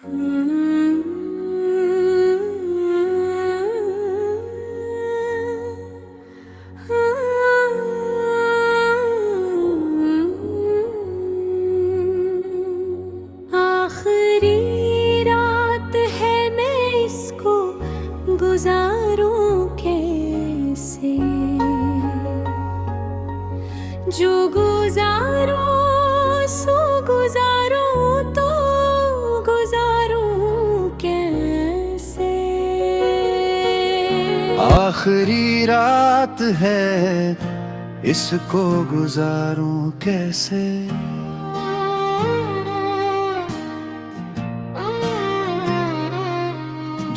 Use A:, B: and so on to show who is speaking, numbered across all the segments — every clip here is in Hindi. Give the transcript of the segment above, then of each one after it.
A: आखिरी रात है, मैं इसको गुजारूं कैसे? जो गुजारूं सो गुजारूं तो गुजारूं कैसे?
B: आखिरी रात है, इसको गुजारूं कैसे?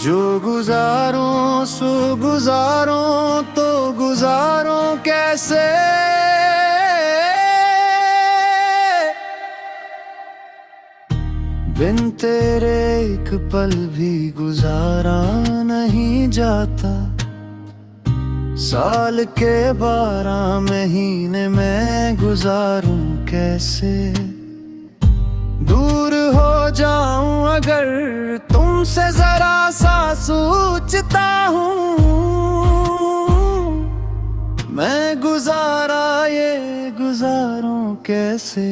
B: जो गुजारूं सो गुजारूं तो गुजारूं कैसे? बिन तेरे एक पल भी गुजारा नहीं जाता। साल के 12 महीने मैं गुजारूं कैसे? दूर हो जाऊं अगर तुमसे जरा सा सोचता हूँ, मैं गुजारा ये गुजारूं कैसे?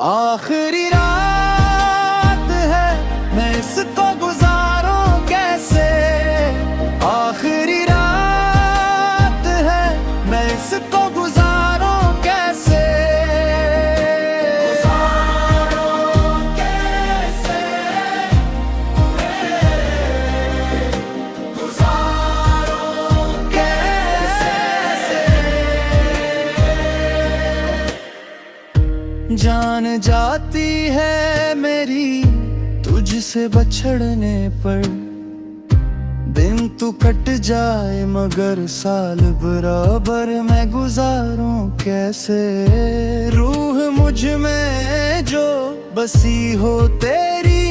B: आखिरी रात है, मैं इसको गुजारूं कैसे? आखिरी रात है, मैं इसको गुजारूं कैसे? जान जाती है मेरी तुझसे बछड़ने पर, दिन तू कट जाए मगर साल बराबर मैं गुजारूं कैसे? रूह मुझ में जो बसी हो तेरी,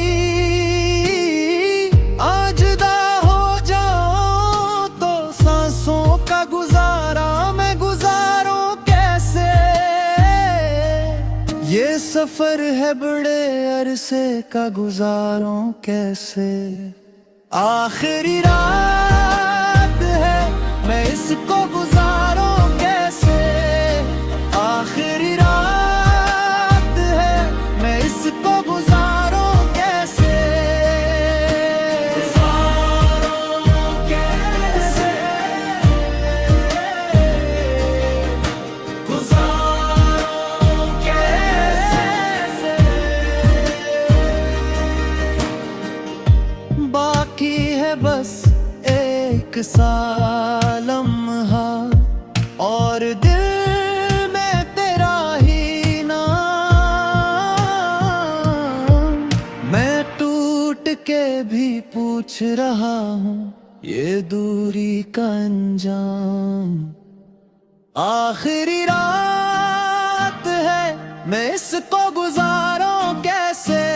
B: आज जुदा हो जाऊं तो सांसों का गुजारा मैं गुजारूं कैसे? ये सफर है बड़े अरसे का, गुजारूं कैसे? आखिरी रात है, मैं इसको गुजारूं कैसे? आखिरी रात है, मैं इसको गुजारूं कैसे? गुजारूं कैसे? गुजारूं कैसे? बाकी है बस एक साल लम्हा, और दिल में तेरा ही नाम। मैं टूट के भी पूछ रहा हूँ ये दूरी का अंजाम। आखिरी रात है, मैं इसको गुजारूं कैसे?